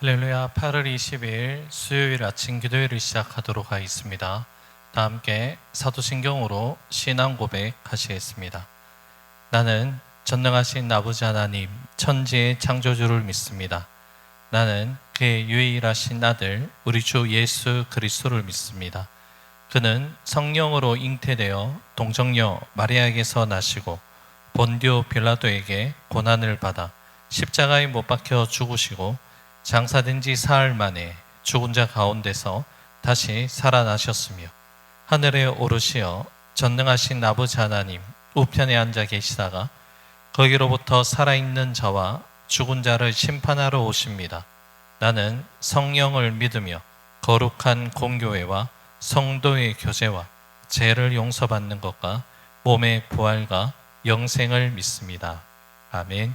할렐루야. 8월 20일 수요일 아침 기도회를 시작하도록 하겠습니다. 다 함께 사도신경으로 신앙 고백하시겠습니다. 나는 전능하신 아버지 하나님 천지의 창조주를 믿습니다. 나는 그의 유일하신 아들 우리 주 예수 그리스도를 믿습니다. 그는 성령으로 잉태되어 동정녀 마리아에게서 나시고 본디오 빌라도에게 고난을 받아 십자가에 못 박혀 죽으시고 장사된 지 사흘 만에 죽은 자 가운데서 다시 살아나셨으며 하늘에 오르시어 전능하신 아버지 하나님 우편에 앉아 계시다가 거기로부터 살아있는 자와 죽은 자를 심판하러 오십니다. 나는 성령을 믿으며 거룩한 공교회와 성도의 교제와 죄를 용서받는 것과 몸의 부활과 영생을 믿습니다. 아멘.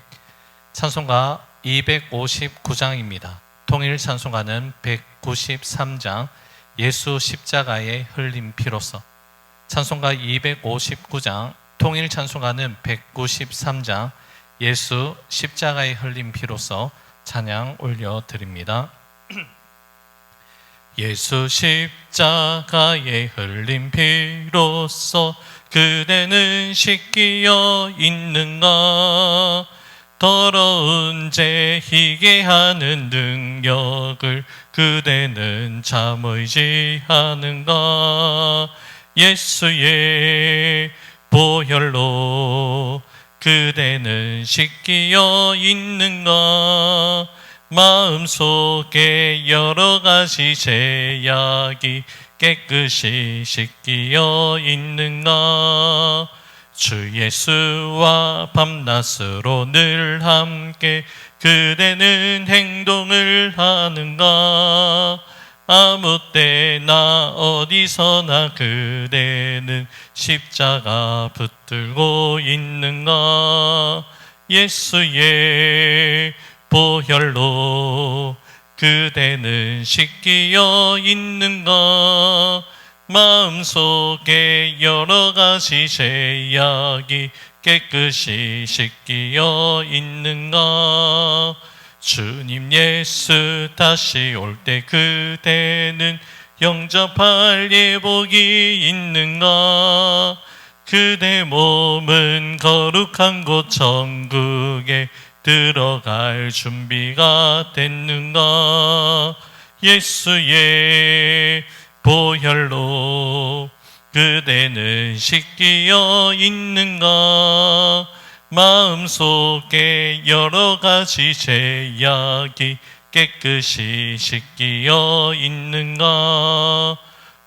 찬송가 259장입니다. 통일 찬송가는 193장 예수 십자가의 흘린 피로서, 찬송가 259장 통일 찬송가는 193장 예수 십자가의 흘린 피로서 찬양 올려드립니다. 예수 십자가의 흘린 피로써 그대는 씻기어 있는가? 더러운 죄 희게 하는 능력을 그대는 참 의지하는가? 예수의 보혈로 그대는 씻기어 있는가? 마음속에 여러 가지 죄악이 깨끗이 씻기어 있는가? 주 예수와 밤낮으로 늘 함께 그대는 행동을 하는가? 아무 때나 어디서나 그대는 십자가 붙들고 있는가? 예수의 보혈로 그대는 씻기어 있는가? 마음속에 여러 가지 죄악이 깨끗이 씻기어 있는가? 주님 예수 다시 올 때 그대는 영접할 예복이 있는가? 그대 몸은 거룩한 곳 천국에 들어갈 준비가 됐는가? 예수의 보혈로 그대는 씻기어 있는가? 마음속에 여러 가지 죄악이 깨끗이 씻기어 있는가?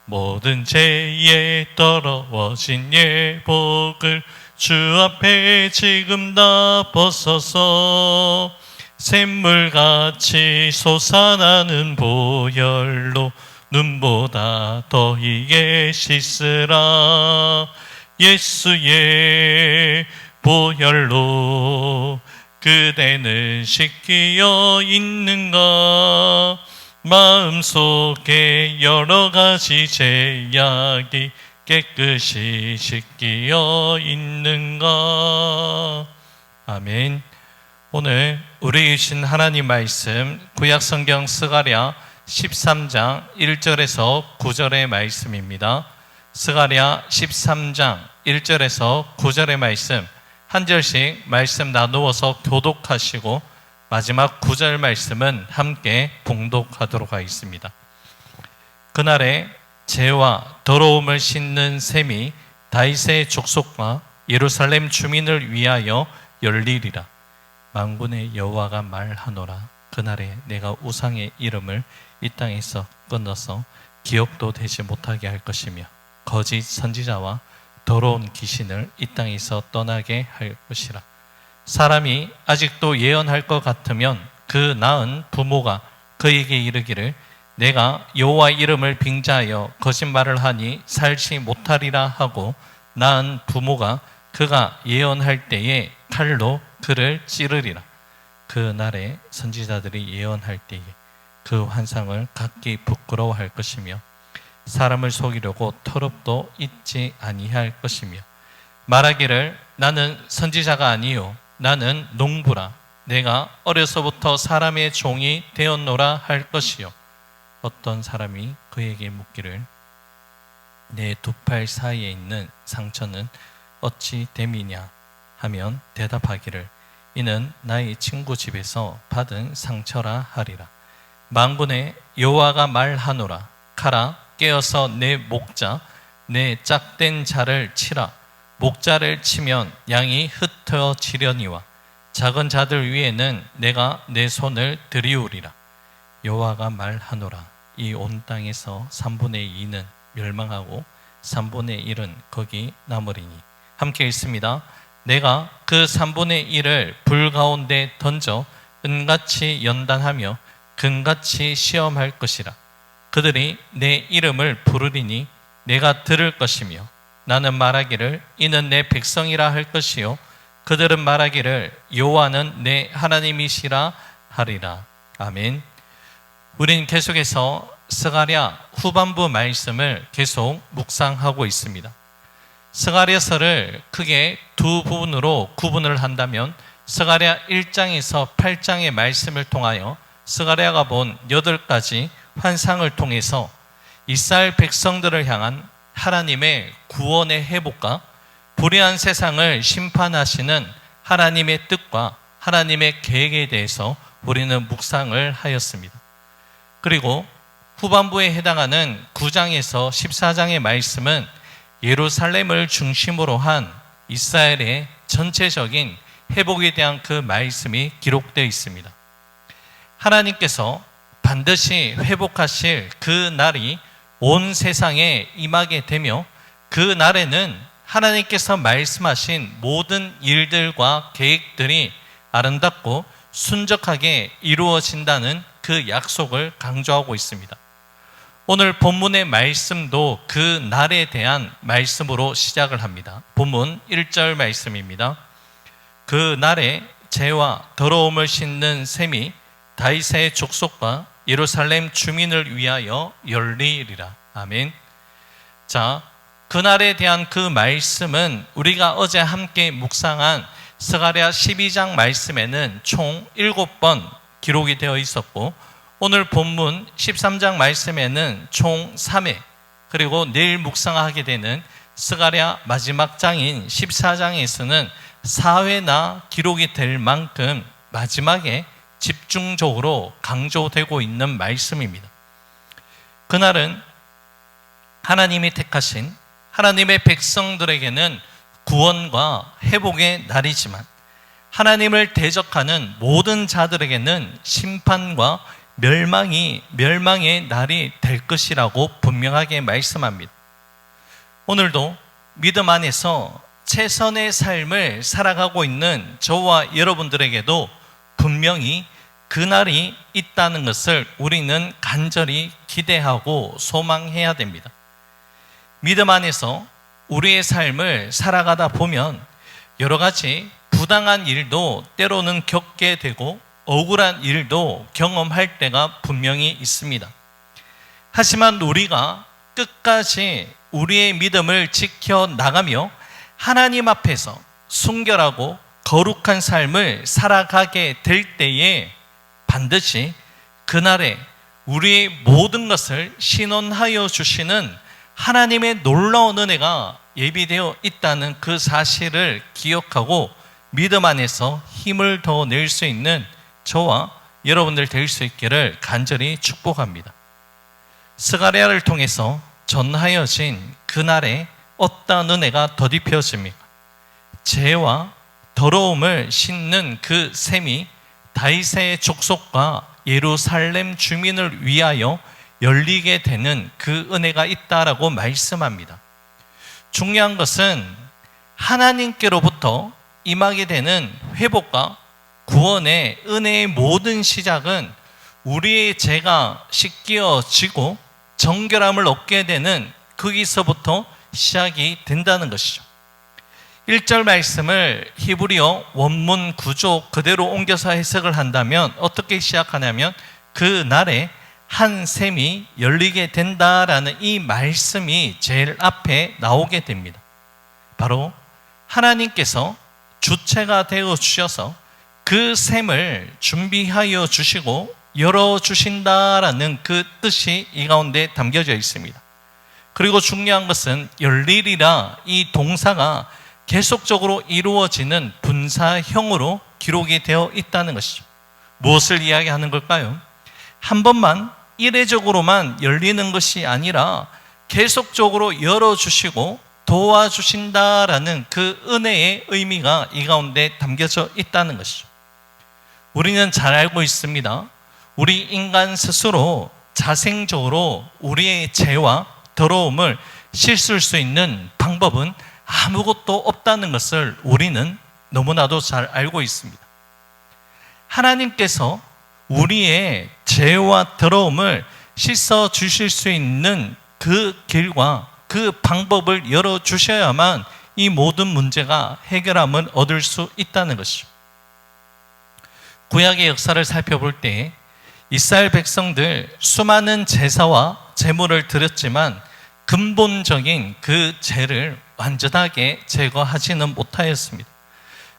모든 죄에 더러워진 예복을 주 앞에 지금 다 벗어서 샘물같이 솟아나는 보혈로 눈보다 더 희게 씻으라. 예수의 보혈로 그대는 씻기어 있는가? 마음속에 여러 가지 죄악이 깨끗이 씻기어 있는가? 아멘. 오늘 우리 주신 하나님 말씀 구약성경 스가랴 13장 1절에서 9절의 말씀입니다. 스가랴 13장 1절에서 9절의 말씀 한 절씩 말씀 나누어서 교독하시고 마지막 9절 말씀은 함께 봉독하도록 하겠습니다. 그날에 죄와 더러움을 씻는 셈이 다윗의 족속과 예루살렘 주민을 위하여 열리리라. 만군의 여호와가 말하노라. 그날에 내가 우상의 이름을 이 땅에서 끊어서 기억도 되지 못하게 할 것이며 거짓 선지자와 더러운 귀신을 이 땅에서 떠나게 할 것이라. 사람이 아직도 예언할 것 같으면 그 낳은 부모가 그에게 이르기를 내가 여호와 이름을 빙자하여 거짓말을 하니 살지 못하리라 하고 낳은 부모가 그가 예언할 때에 칼로 그를 찌르리라. 그 날에 선지자들이 예언할 때에 그 환상을 각기 부끄러워할 것이며 사람을 속이려고 털업도 잊지 아니할 것이며 말하기를 나는 선지자가 아니요 나는 농부라. 내가 어려서부터 사람의 종이 되었노라 할 것이요. 어떤 사람이 그에게 묻기를 내 두 팔 사이에 있는 상처는 어찌 됨이냐 하면 대답하기를 이는 나의 친구 집에서 받은 상처라 하리라. 만군의 여호와가 말하노라. 가라 깨어서 내 목자 내 짝된 자를 치라. 목자를 치면 양이 흩어지려니와 작은 자들 위에는 내가 내 손을 들이우리라. 여호와가 말하노라. 이 온 땅에서 3분의 2는 멸망하고 3분의 1은 거기 남으리니. 함께 읽습니다. 내가 그 3분의 1을 불 가운데 던져 은같이 연단하며 금같이 시험할 것이라. 그들이 내 이름을 부르리니 내가 들을 것이며 나는 말하기를 이는 내 백성이라 할 것이요 그들은 말하기를 여호와는 내 하나님이시라 하리라. 아멘. 우리는 계속해서 스가랴 후반부 말씀을 계속 묵상하고 있습니다. 스가랴서를 크게 두 부분으로 구분을 한다면 스가랴 1장에서 8장의 말씀을 통하여 스가랴가 본 8가지 환상을 통해서 이스라엘 백성들을 향한 하나님의 구원의 회복과 불의한 세상을 심판하시는 하나님의 뜻과 하나님의 계획에 대해서 우리는 묵상을 하였습니다. 그리고 후반부에 해당하는 9장에서 14장의 말씀은 예루살렘을 중심으로 한 이스라엘의 전체적인 회복에 대한 그 말씀이 기록되어 있습니다. 하나님께서 반드시 회복하실 그 날이 온 세상에 임하게 되며 그 날에는 하나님께서 말씀하신 모든 일들과 계획들이 아름답고 순적하게 이루어진다는 그 약속을 강조하고 있습니다. 오늘 본문의 말씀도 그 날에 대한 말씀으로 시작을 합니다. 본문 1절 말씀입니다. 그 날에 죄와 더러움을 씻는 셈이 다윗의 족속과 예루살렘 주민을 위하여 열리리라. 아멘. 자, 그날에 대한 그 말씀은 우리가 어제 함께 묵상한 스가랴 12장 말씀에는 총 7번 기록이 되어 있었고 오늘 본문 13장 말씀에는 총 3회 그리고 내일 묵상하게 되는 스가랴 마지막 장인 14장에서는 4회나 기록이 될 만큼 마지막에 집중적으로 강조되고 있는 말씀입니다. 그날은 하나님이 택하신 하나님의 백성들에게는 구원과 회복의 날이지만 하나님을 대적하는 모든 자들에게는 심판과 멸망의 날이 될 것이라고 분명하게 말씀합니다. 오늘도 믿음 안에서 최선의 삶을 살아가고 있는 저와 여러분들에게도 분명히 그날이 있다는 것을 우리는 간절히 기대하고 소망해야 됩니다. 믿음 안에서 우리의 삶을 살아가다 보면 여러 가지 부당한 일도 때로는 겪게 되고 억울한 일도 경험할 때가 분명히 있습니다. 하지만 우리가 끝까지 우리의 믿음을 지켜나가며 하나님 앞에서 순결하고 거룩한 삶을 살아가게 될 때에 반드시 그날에 우리의 모든 것을 신원하여 주시는 하나님의 놀라운 은혜가 예비되어 있다는 그 사실을 기억하고 믿음 안에서 힘을 더 낼 수 있는 저와 여러분들 될 수 있기를 간절히 축복합니다. 스가랴를 통해서 전하여진 그날에 어떤 은혜가 더딥혀집니까? 죄와 더러움을 씻는 그 셈이 다윗의 족속과 예루살렘 주민을 위하여 열리게 되는 그 은혜가 있다라고 말씀합니다. 중요한 것은 하나님께로부터 임하게 되는 회복과 구원의 은혜의 모든 시작은 우리의 죄가 씻겨지고 정결함을 얻게 되는 거기서부터 시작이 된다는 것이죠. 1절 말씀을 히브리어 원문 구조 그대로 옮겨서 해석을 한다면 어떻게 시작하냐면 그 날에 한 셈이 열리게 된다라는 이 말씀이 제일 앞에 나오게 됩니다. 바로 하나님께서 주체가 되어 주셔서 그 샘을 준비하여 주시고 열어주신다라는 그 뜻이 이 가운데 담겨져 있습니다. 그리고 중요한 것은 열리리라 이 동사가 계속적으로 이루어지는 분사형으로 기록이 되어 있다는 것이죠. 무엇을 이야기하는 걸까요? 한 번만 이례적으로만 열리는 것이 아니라 계속적으로 열어주시고 도와주신다라는 그 은혜의 의미가 이 가운데 담겨져 있다는 것이죠. 우리는 잘 알고 있습니다. 우리 인간 스스로 자생적으로 우리의 죄와 더러움을 씻을 수 있는 방법은 아무것도 없다는 것을 우리는 너무나도 잘 알고 있습니다. 하나님께서 우리의 죄와 더러움을 씻어 주실 수 있는 그 길과 그 방법을 열어주셔야만 이 모든 문제가 해결함을 얻을 수 있다는 것이죠. 구약의 역사를 살펴볼 때 이스라엘 백성들 수많은 제사와 제물을 드렸지만 근본적인 그 죄를 완전하게 제거하지는 못하였습니다.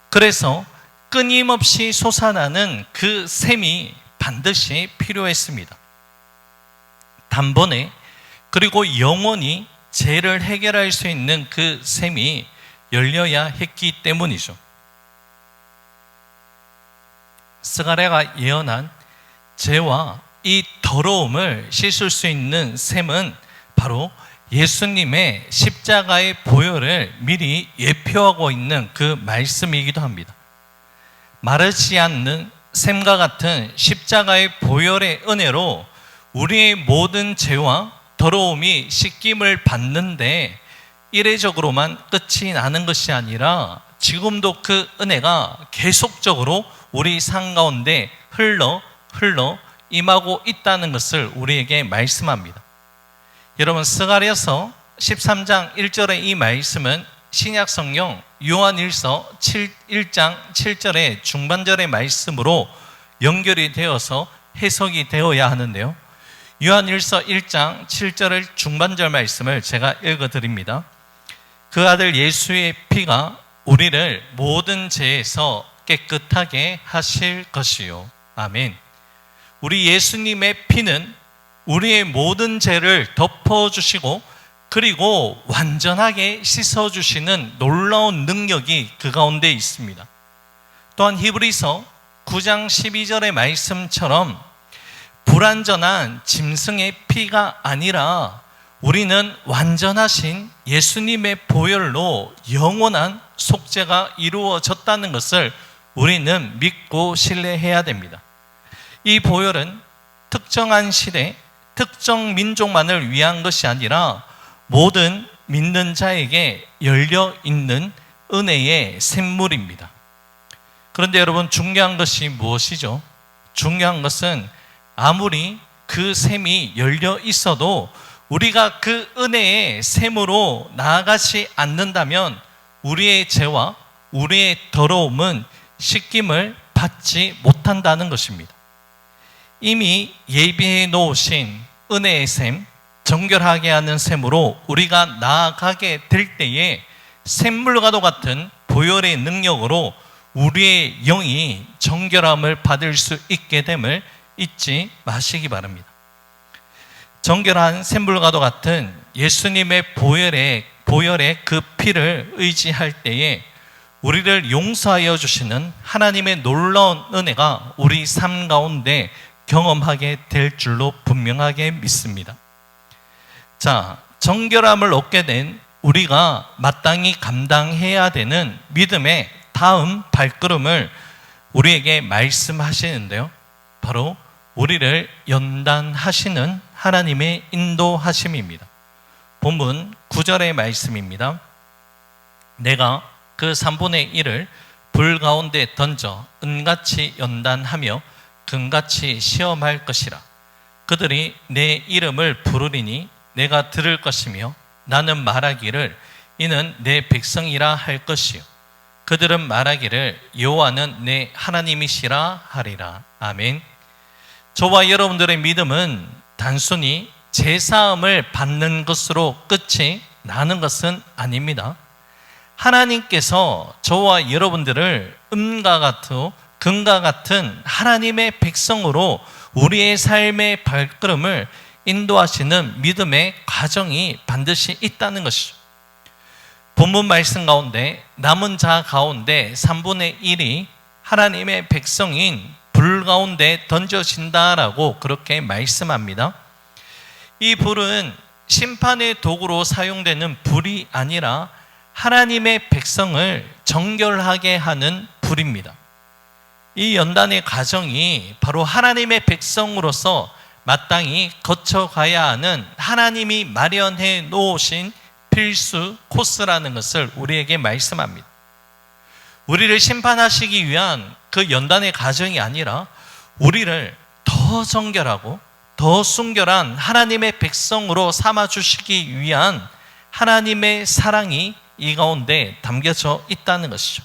그래서 끊임없이 솟아나는 그 샘이 반드시 필요했습니다. 단번에 그리고 영원히 죄를 해결할 수 있는 그 샘이 열려야 했기 때문이죠. 스가랴가 예언한 죄와 이 더러움을 씻을 수 있는 샘은 바로 예수님의 십자가의 보혈을 미리 예표하고 있는 그 말씀이기도 합니다. 마르지 않는 샘과 같은 십자가의 보혈의 은혜로 우리의 모든 죄와 더러움이 씻김을 받는데 이례적으로만 끝이 나는 것이 아니라 지금도 그 은혜가 계속적으로 우리 삶 가운데 흘러 임하고 있다는 것을 우리에게 말씀합니다. 여러분, 스가랴서 13장 1절의 이 말씀은 신약성경 요한일서 1장 7절의 중반절의 말씀으로 연결이 되어서 해석이 되어야 하는데요. 요한일서 1장 7절의 중반절 말씀을 제가 읽어드립니다. 그 아들 예수의 피가 우리를 모든 죄에서 깨끗하게 하실 것이요. 아멘. 우리 예수님의 피는 우리의 모든 죄를 덮어주시고 그리고 완전하게 씻어주시는 놀라운 능력이 그 가운데 있습니다. 또한 히브리서 9장 12절의 말씀처럼 불완전한 짐승의 피가 아니라 우리는 완전하신 예수님의 보혈로 영원한 속죄가 이루어졌다는 것을 우리는 믿고 신뢰해야 됩니다. 이 보혈은 특정한 시대, 특정 민족만을 위한 것이 아니라 모든 믿는 자에게 열려있는 은혜의 샘물입니다. 그런데 여러분, 중요한 것이 무엇이죠? 중요한 것은 아무리 그 샘이 열려 있어도 우리가 그 은혜의 샘으로 나아가지 않는다면 우리의 죄와 우리의 더러움은 씻김을 받지 못한다는 것입니다. 이미 예비해 놓으신 은혜의 샘, 정결하게 하는 샘으로 우리가 나아가게 될 때에 샘물과도 같은 보혈의 능력으로 우리의 영이 정결함을 받을 수 있게 됨을 잊지 마시기 바랍니다. 정결한 샘물과도 같은 예수님의 보혈의 그 피를 의지할 때에 우리를 용서하여 주시는 하나님의 놀라운 은혜가 우리 삶 가운데 경험하게 될 줄로 분명하게 믿습니다. 자, 정결함을 얻게 된 우리가 마땅히 감당해야 되는 믿음의 다음 발걸음을 우리에게 말씀하시는데요. 바로 우리를 연단하시는 하나님의 인도하심입니다. 본문 9절의 말씀입니다. 내가 그 3분의 1을 불 가운데 던져 은같이 연단하며 금같이 시험할 것이라. 그들이 내 이름을 부르리니 내가 들을 것이며 나는 말하기를 이는 내 백성이라 할 것이요 그들은 말하기를 여호와는 내 하나님이시라 하리라. 아멘. 저와 여러분들의 믿음은 단순히 제사함을 받는 것으로 끝이 나는 것은 아닙니다. 하나님께서 저와 여러분들을 음과 같은 금과 같은 하나님의 백성으로 우리의 삶의 발걸음을 인도하시는 믿음의 과정이 반드시 있다는 것이죠. 본문 말씀 가운데 남은 자 가운데 3분의 1이 하나님의 백성인 불 가운데 던져진다라고 그렇게 말씀합니다. 이 불은 심판의 도구로 사용되는 불이 아니라 하나님의 백성을 정결하게 하는 불입니다. 이 연단의 과정이 바로 하나님의 백성으로서 마땅히 거쳐가야 하는 하나님이 마련해 놓으신 필수 코스라는 것을 우리에게 말씀합니다. 우리를 심판하시기 위한 그 연단의 과정이 아니라 우리를 더 정결하고 더 순결한 하나님의 백성으로 삼아주시기 위한 하나님의 사랑이 이 가운데 담겨져 있다는 것이죠.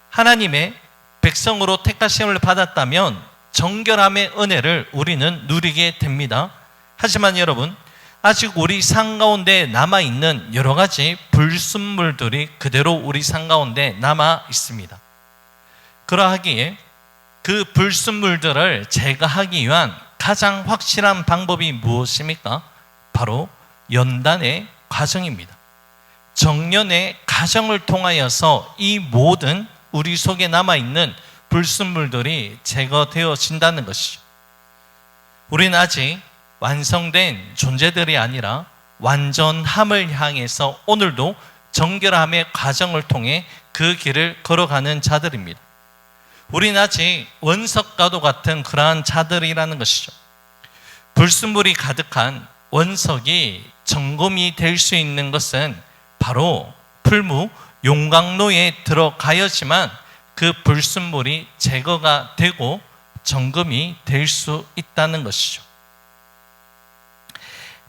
하나님의 백성으로 택하심을 받았다면 정결함의 은혜를 우리는 누리게 됩니다. 하지만 여러분, 아직 우리 삶 가운데 남아있는 여러 가지 불순물들이 그대로 우리 삶 가운데 남아 있습니다. 그러하기에 그 불순물들을 제거하기 위한 가장 확실한 방법이 무엇입니까? 바로 연단의 과정입니다. 정년의 과정을 통하여서 이 모든 우리 속에 남아있는 불순물들이 제거되어진다는 것이죠. 우리는 아직 완성된 존재들이 아니라 완전함을 향해서 오늘도 정결함의 과정을 통해 그 길을 걸어가는 자들입니다. 우리는 아직 원석과도 같은 그러한 자들이라는 것이죠. 불순물이 가득한 원석이 점검이 될 수 있는 것은 바로 풀무 용광로에 들어가야지만 그 불순물이 제거가 되고 점검이 될 수 있다는 것이죠.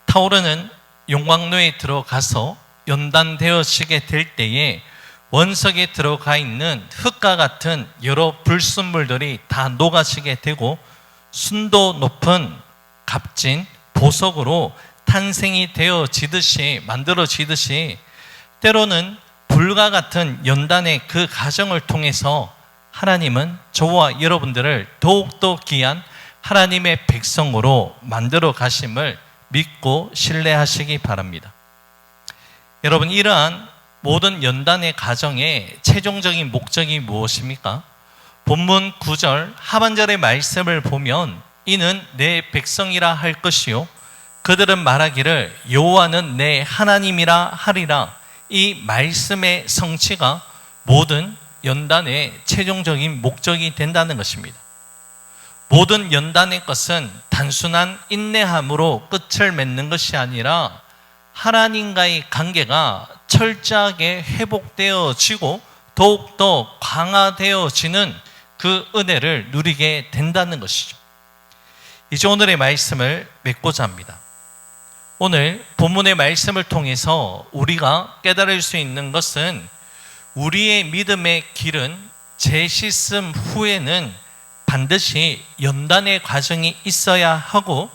타오르는 용광로에 들어가서 연단되어지게 될 때에 원석에 들어가 있는 흙과 같은 여러 불순물들이 다 녹아지게 되고 순도 높은 값진 보석으로 탄생이 되어지듯이 만들어지듯이 때로는 불과 같은 연단의 그 과정을 통해서 하나님은 저와 여러분들을 더욱더 귀한 하나님의 백성으로 만들어 가심을 믿고 신뢰하시기 바랍니다. 여러분, 이러한 모든 연단의 과정의 최종적인 목적이 무엇입니까? 본문 9절 하반절의 말씀을 보면 이는 내 백성이라 할 것이요 그들은 말하기를 여호와는 내 하나님이라 하리라. 이 말씀의 성취가 모든 연단의 최종적인 목적이 된다는 것입니다. 모든 연단의 것은 단순한 인내함으로 끝을 맺는 것이 아니라 하나님과의 관계가 철저하게 회복되어지고 더욱더 강화되어지는 그 은혜를 누리게 된다는 것이죠. 이제 오늘의 말씀을 맺고자 합니다. 오늘 본문의 말씀을 통해서 우리가 깨달을 수 있는 것은 우리의 믿음의 길은 재씻음 후에는 반드시 연단의 과정이 있어야 하고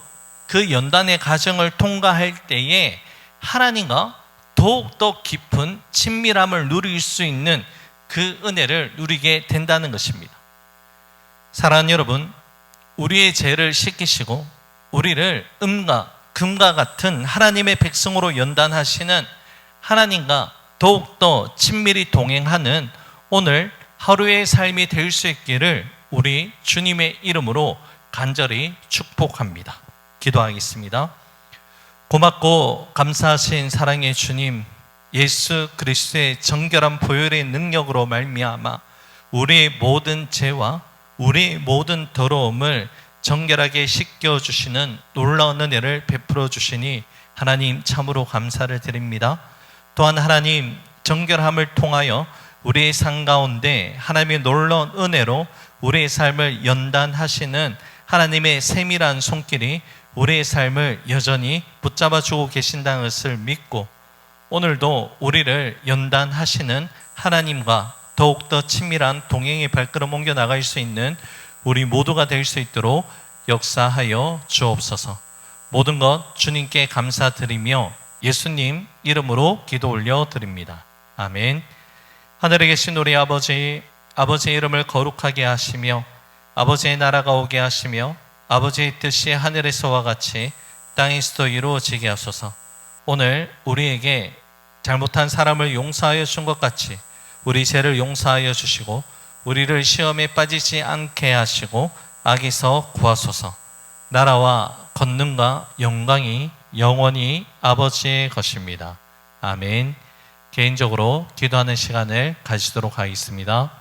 그 연단의 과정을 통과할 때에 하나님과 더욱더 깊은 친밀함을 누릴 수 있는 그 은혜를 누리게 된다는 것입니다. 사랑하는 여러분, 우리의 죄를 씻기시고 우리를 금과 같은 하나님의 백성으로 연단하시는 하나님과 더욱더 친밀히 동행하는 오늘 하루의 삶이 될 수 있기를 우리 주님의 이름으로 간절히 축복합니다. 기도하겠습니다. 고맙고 감사하신 사랑의 주님, 예수 그리스도의 정결한 보혈의 능력으로 말미암아 우리의 모든 죄와 우리의 모든 더러움을 정결하게 씻겨주시는 놀라운 은혜를 베풀어 주시니 하나님 참으로 감사를 드립니다. 또한 하나님, 정결함을 통하여 우리의 삶 가운데 하나님의 놀라운 은혜로 우리의 삶을 연단하시는 하나님의 세밀한 손길이 우리의 삶을 여전히 붙잡아주고 계신다는 것을 믿고 오늘도 우리를 연단하시는 하나님과 더욱더 친밀한 동행의 발걸음 옮겨 나갈 수 있는 우리 모두가 될 수 있도록 역사하여 주옵소서. 모든 것 주님께 감사드리며 예수님 이름으로 기도 올려드립니다. 아멘. 하늘에 계신 우리 아버지, 아버지의 이름을 거룩하게 하시며 아버지의 나라가 오게 하시며 아버지의 뜻이 하늘에서와 같이 땅에서도 이루어지게 하소서. 오늘 우리에게 잘못한 사람을 용서하여 준 것 같이 우리 죄를 용서하여 주시고 우리를 시험에 빠지지 않게 하시고 악에서 구하소서. 나라와 권능과 영광이 영원히 아버지의 것입니다. 아멘. 개인적으로 기도하는 시간을 가지도록 하겠습니다.